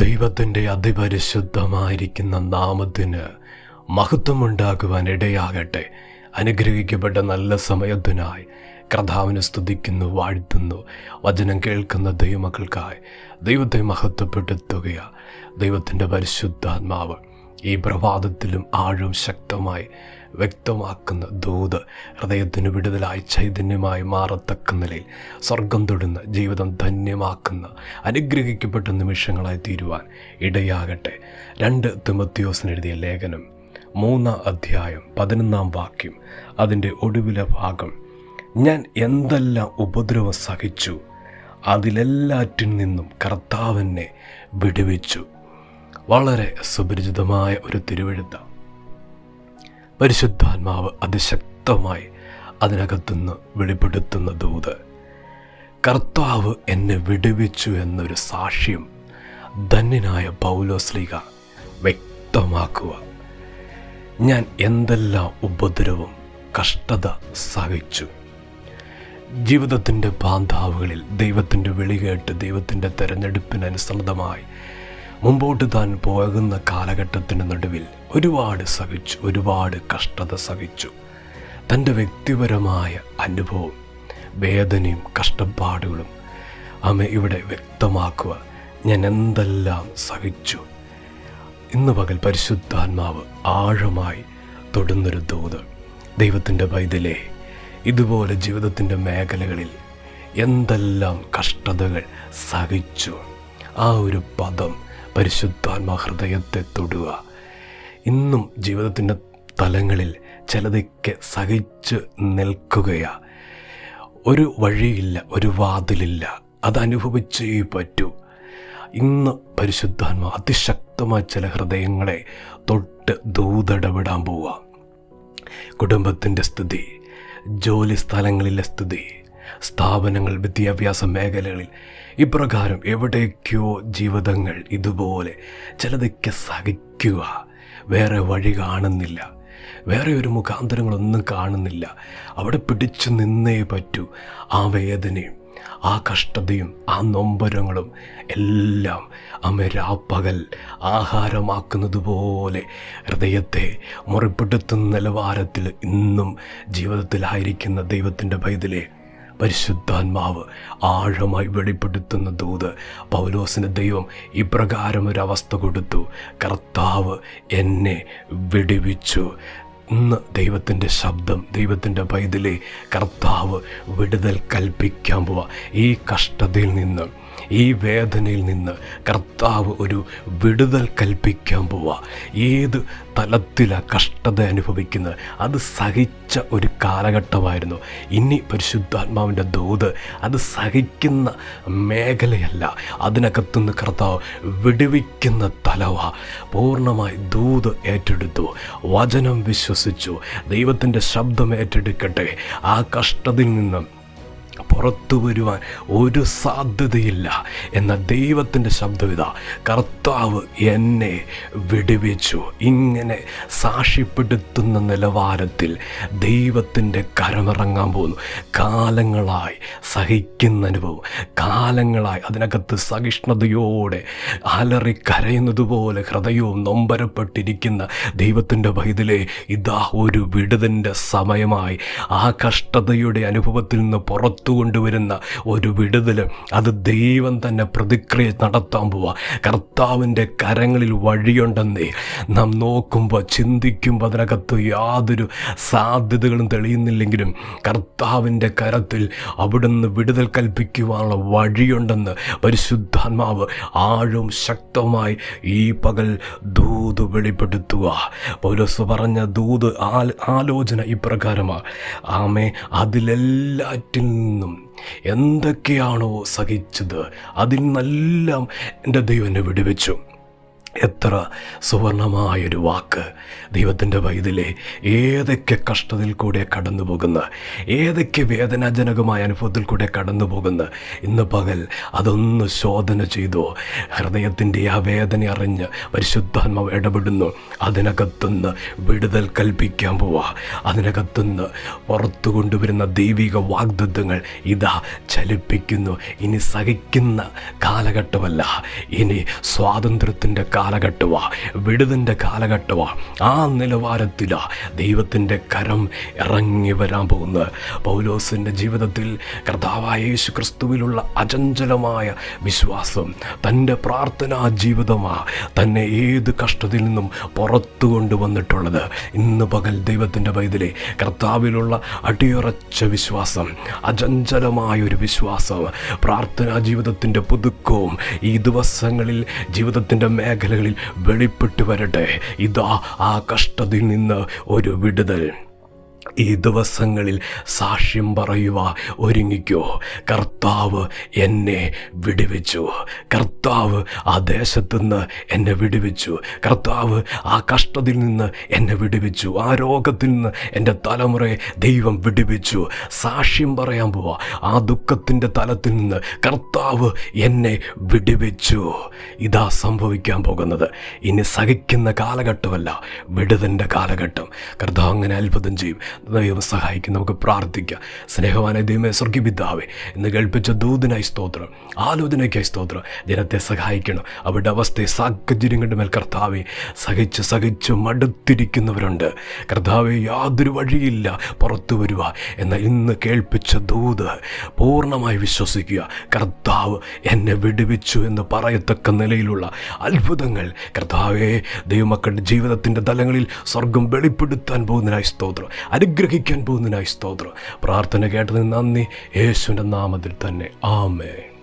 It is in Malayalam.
ദൈവത്തിൻ്റെ അതിപരിശുദ്ധമായിരിക്കുന്ന നാമത്തിന് മഹത്വമുണ്ടാകുവാൻ ഇടയാകട്ടെ. അനുഗ്രഹിക്കപ്പെട്ട നല്ല സമയത്തിനായി കർത്താവിനെ സ്തുതിക്കുന്നു, വാഴ്ത്തുന്നു. വചനം കേൾക്കുന്ന ദൈവമക്കൾക്കായി ദൈവത്തെ മഹത്വപ്പെടുത്തുകയാണ്. ദൈവത്തിൻ്റെ പരിശുദ്ധാത്മാവ് ഈ പ്രഭാതത്തിലും ആഴം ശക്തമായി വ്യക്തമാക്കുന്ന ദൂത് ഹൃദയത്തിന് വിടുതലായി ചൈതന്യമായി മാറത്തക്ക നിലയിൽ സ്വർഗം തൊടുന്ന ജീവിതം ധന്യമാക്കുന്ന അനുഗ്രഹിക്കപ്പെട്ട നിമിഷങ്ങളായി തീരുവാൻ ഇടയാകട്ടെ. 2 തിമോഥെയോസിന് എഴുതിയ ലേഖനം 3 അധ്യായം 11 വാക്യം, അതിൻ്റെ ഒടുവിലെ ഭാഗം, ഞാൻ എന്തെല്ലാം ഉപദ്രവം സഹിച്ചു, അതിലെല്ലാറ്റിൽ നിന്നും കർത്താവിനെ വിടുവിച്ചു. വളരെ സുപരിചിതമായ ഒരു തിരുവെഴുത്ത്. പരിശുദ്ധാത്മാവ് അതിശക്തമായി അതിനകത്തുനിന്ന് വെളിപ്പെടുത്തുന്ന ദൂത്. കർത്താവ് എന്നെ വിടുവിച്ചു എന്നൊരു സാക്ഷ്യം ധന്യനായ പൗലോസ്ലീഹ വ്യക്തമാക്കുക. ഞാൻ എന്തെല്ലാം ഉപദ്രവം, കഷ്ടത സഹിച്ചു. ജീവിതത്തിൻ്റെ ബാന്ധാവുകളിൽ ദൈവത്തിൻ്റെ വിളി കേട്ട് ദൈവത്തിൻ്റെ തെരഞ്ഞെടുപ്പിനനുസൃതമായി മുമ്പോട്ട് താൻ പോകുന്ന കാലഘട്ടത്തിന് നടുവിൽ ഒരുപാട് സഹിച്ചു, ഒരുപാട് കഷ്ടത സഹിച്ചു. തൻ്റെ വ്യക്തിപരമായ അനുഭവം, വേദനയും കഷ്ടപ്പാടുകളും ഇവിടെ വ്യക്തമാക്കുക. ഞാൻ എന്തെല്ലാം സഹിച്ചു. ഇന്ന് പകൽ പരിശുദ്ധാത്മാവ് ആഴമായി തൊടുന്നൊരു ദൂത്. ദൈവത്തിൻ്റെ പൈതലേ, ഇതുപോലെ ജീവിതത്തിൻ്റെ മേഖലകളിൽ എന്തെല്ലാം കഷ്ടതകൾ സഹിച്ചു, ആ ഒരു പദം പരിശുദ്ധാത്മാ ഹൃദയത്തെ തൊടുക. ഇന്നും ജീവിതത്തിൻ്റെ തലങ്ങളിൽ ചിലതൊക്കെ സഹിച്ച് നിൽക്കുകയാ. ഒരു വഴിയില്ല, ഒരു വാതിലില്ല, അതനുഭവിച്ചേ പറ്റൂ. ഇന്ന് പരിശുദ്ധാത്മാ അതിശക്തമായ ചില ഹൃദയങ്ങളെ തൊട്ട് ദൂതടപെടാൻ പോവുക. കുടുംബത്തിൻ്റെ സ്ഥിതി, ജോലി സ്ഥലങ്ങളിലെ സ്ഥിതി, സ്ഥാപനങ്ങൾ, വിദ്യാഭ്യാസ മേഖലകളിൽ ഇപ്രകാരം എവിടേക്കോ ജീവിതങ്ങൾ ഇതുപോലെ ചിലതൊക്കെ സഹിക്കുക. വേറെ വഴി കാണുന്നില്ല, വേറെ ഒരു മുഖാന്തരങ്ങളൊന്നും കാണുന്നില്ല. അവിടെ പിടിച്ചു നിന്നേ പറ്റൂ. ആ വേദനയും ആ കഷ്ടതയും ആ നൊമ്പരങ്ങളും എല്ലാം രാപ്പകൽ ആഹാരമാക്കുന്നത് പോലെ ഹൃദയത്തെ മുറിപ്പെടുത്തുന്ന നിലവാരത്തിൽ ഇന്നും ജീവിതത്തിലായിരിക്കുന്ന ദൈവത്തിൻ്റെ പൈതലേ, പരിശുദ്ധാത്മാവ് ആഴമായി വെളിപ്പെടുത്തുന്ന ദൂത്. പൗലോസിന് ദൈവം ഇപ്രകാരം ഒരവസ്ഥ കൊടുത്തു. കർത്താവ് എന്നെ വിടുവിച്ചു. ഇന്ന് ദൈവത്തിൻ്റെ ശബ്ദം, ദൈവത്തിൻ്റെ പൈതലേ, കർത്താവ് വിടുതൽ കൽപ്പിക്കാൻ പോവുക. ഈ കഷ്ടതയിൽ നിന്ന്, ഈ വേദനയിൽ നിന്ന് കർത്താവ് ഒരു വിടുതൽ കൽപ്പിക്കാൻ പോവുക. ഏത് തലത്തിലാണ് കഷ്ടത അനുഭവിക്കുന്നത്, അത് സഹിച്ച ഒരു കാലഘട്ടമായിരുന്നു. ഇനി പരിശുദ്ധാത്മാവിൻ്റെ ദൂത് അത് സഹിക്കുന്ന മേഖലയല്ല, അതിനകത്തുനിന്ന് കർത്താവ് വിടുവിക്കുന്ന തലവ. പൂർണ്ണമായി ദൂത് ഏറ്റെടുത്തു, വചനം വിശ്വസിച്ചു, ദൈവത്തിൻ്റെ ശബ്ദം ഏറ്റെടുക്കട്ടെ. ആ കഷ്ടതയിൽ നിന്നും പുറത്തു വരുവാൻ ഒരു സാധ്യതയില്ല എന്ന ദൈവത്തിൻ്റെ ശബ്ദവിധ, കർത്താവ് എന്നെ വിടുവിച്ചു. ഇങ്ങനെ സാക്ഷ്യപ്പെടുത്തുന്ന നിലവാരത്തിൽ ദൈവത്തിൻ്റെ കരമിറങ്ങാൻ പോകുന്നു. കാലങ്ങളായി സഹിക്കുന്ന അനുഭവം, കാലങ്ങളായി അതിനകത്ത് സഹിഷ്ണുതയോടെ അലറി കരയുന്നത് പോലെ ഹൃദയവും നൊമ്പരപ്പെട്ടിരിക്കുന്ന ദൈവത്തിൻ്റെ പൈതലേ, ഇതാ ഒരു വിടുതലിൻ്റെ സമയമായി. ആ കഷ്ടതയുടെ അനുഭവത്തിൽ നിന്ന് പുറത്തു കൊണ്ടുവരുന്ന ഒരു വിടുതൽ, അത് ദൈവം തന്നെ പ്രതിക്രിയ നടത്താൻ പോവുക. കർത്താവിൻ്റെ കരങ്ങളിൽ വഴിയുണ്ടെന്നേ നാം നോക്കുമ്പോൾ, ചിന്തിക്കുമ്പോൾ അതിനകത്ത് യാതൊരു സാധ്യതകളും തെളിയുന്നില്ലെങ്കിലും കർത്താവിൻ്റെ കരത്തിൽ അവിടുന്ന് വിടുതൽ കൽപ്പിക്കുവാനുള്ള വഴിയുണ്ടെന്ന് പരിശുദ്ധാത്മാവ് ആഴവും ശക്തമായി ഈ പകൽ ദൂത് വെളിപ്പെടുത്തുക. പൗലോസ് പറഞ്ഞ ദൂത് ആലോചന ഇപ്രകാരമാണ്. അതിലെല്ലാറ്റിൽ നിന്നും എന്തൊക്കെയാണോ സഹിച്ചത് അതിൽ നിന്നെല്ലാം എൻ്റെ ദൈവം എന്നെ വിടുവിച്ചു. എത്ര സുവർണമായൊരു വാക്ക് ദൈവത്തിൻ്റെ പൈതലേ. ഏതൊക്കെ കഷ്ടതയിൽ കൂടെ കടന്നു പോകുന്ന, ഏതൊക്കെ വേദനാജനകമായ അനുഭവത്തിൽ കൂടെ കടന്നു പോകുന്ന ഇന്ന് പകൽ അതൊന്ന് ശോധന ചെയ്തോ. ഹൃദയത്തിൻ്റെ ആ വേദന അറിഞ്ഞ് പരിശുദ്ധാത്മാവ് ഇടപെടുന്നു. അതിനകത്തുനിന്ന് വിടുതൽ കൽപ്പിക്കാൻ പോവാ. അതിനകത്തുനിന്ന് പുറത്തു കൊണ്ടുവരുന്ന ദൈവിക വാഗ്ദത്തങ്ങൾ ഇതാ ചലിപ്പിക്കുന്നു. ഇനി സഹിക്കുന്ന കാലഘട്ടമല്ല, ഇനി സ്വാതന്ത്ര്യത്തിൻ്റെ കാലഘട്ടമാ, വിടുതലിൻ്റെ കാലഘട്ടമാ. ആ നിലവാരത്തിലാ ദൈവത്തിൻ്റെ കരം ഇറങ്ങി വരാൻ പോകുന്നത്. പൗലോസിൻ്റെ ജീവിതത്തിൽ കർത്താവായ യേശു ക്രിസ്തുവിലുള്ള അചഞ്ചലമായ വിശ്വാസം, തൻ്റെ പ്രാർത്ഥനാ ജീവിതമാ തന്നെ ഏത് കഷ്ടതയിൽ നിന്നും പുറത്തു കൊണ്ടുവന്നിട്ടുള്ളത്. ഇന്ന് പകൽ ദൈവത്തിൻ്റെ പൈതലേ, കർത്താവിലുള്ള അടിയുറച്ച വിശ്വാസം, അചഞ്ചലമായൊരു വിശ്വാസം, പ്രാർത്ഥനാ ജീവിതത്തിൻ്റെ പുതുക്കവും ഈ ദിവസങ്ങളിൽ ജീവിതത്തിൻ്റെ മേഖലകളിൽ വെളിപ്പെട്ട് വരട്ടെ. ഇതാ ആ കഷ്ടതയിൽ നിന്ന് ഒരു വിടുതൽ. ഈ ദിവസങ്ങളിൽ സാക്ഷ്യം പറയുക ഒരുങ്ങിക്കോ. കർത്താവ് എന്നെ വിടുവിച്ചു, കർത്താവ് ആ ദേശത്തുനിന്ന് എന്നെ വിടുവിച്ചു, കർത്താവ് ആ കഷ്ടതയിൽ നിന്ന് എന്നെ വിടുവിച്ചു, ആ രോഗത്തിൽ നിന്ന് എൻ്റെ തലമുറയെ ദൈവം വിടുവിച്ചു. സാക്ഷ്യം പറയാൻ പോവാ. ആ ദുഃഖത്തിൻ്റെ തലത്തിൽ നിന്ന് കർത്താവ് എന്നെ വിടുവിച്ചു. ഇതാ സംഭവിക്കാൻ പോകുന്നത്. ഇനി സഹിക്കുന്ന കാലഘട്ടമല്ല, വിടുതലിൻ്റെ കാലഘട്ടം. കർത്താവ് അങ്ങനെ അത്ഭുതം ചെയ്യും. ദൈവം സഹായിക്കും. നമുക്ക് പ്രാർത്ഥിക്കാം. സ്നേഹവാനായ ദൈവമേ, സ്വർഗ്ഗീയ പിതാവേ, ഇന്ന് കേൾപ്പിച്ച ദൂതനായി സ്തോത്രം, ആലോചനയ്ക്കായി സ്തോത്രം. ജനത്തെ സഹായിക്കണം. അവരുടെ അവസ്ഥയെ സാഹചര്യങ്ങളുടെ മേൽ കർത്താവെ സഹിച്ച് മടുത്തിരിക്കുന്നവരുണ്ട്. കർത്താവെ, യാതൊരു വഴിയില്ല പുറത്തു വരുക. എന്നാൽ ഇന്ന് കേൾപ്പിച്ച ദൂത് പൂർണ്ണമായി വിശ്വസിക്കുക. കർത്താവ് എന്നെ വിടുവിച്ചു എന്ന് പറയത്തക്ക നിലയിലുള്ള അത്ഭുതങ്ങൾ കർത്താവെ ദൈവമക്കളുടെ ജീവിതത്തിൻ്റെ തലങ്ങളിൽ സ്വർഗം വെളിപ്പെടുത്താൻ പോകുന്നതിനായി സ്തോത്രം, അനുഗ്രഹിക്കാൻ പോകുന്നതിനായി സ്തോത്രം. പ്രാർത്ഥന കേട്ടതിന് നന്ദി. യേശുവിൻ്റെ നാമത്തിൽ തന്നെ. ആമേൻ.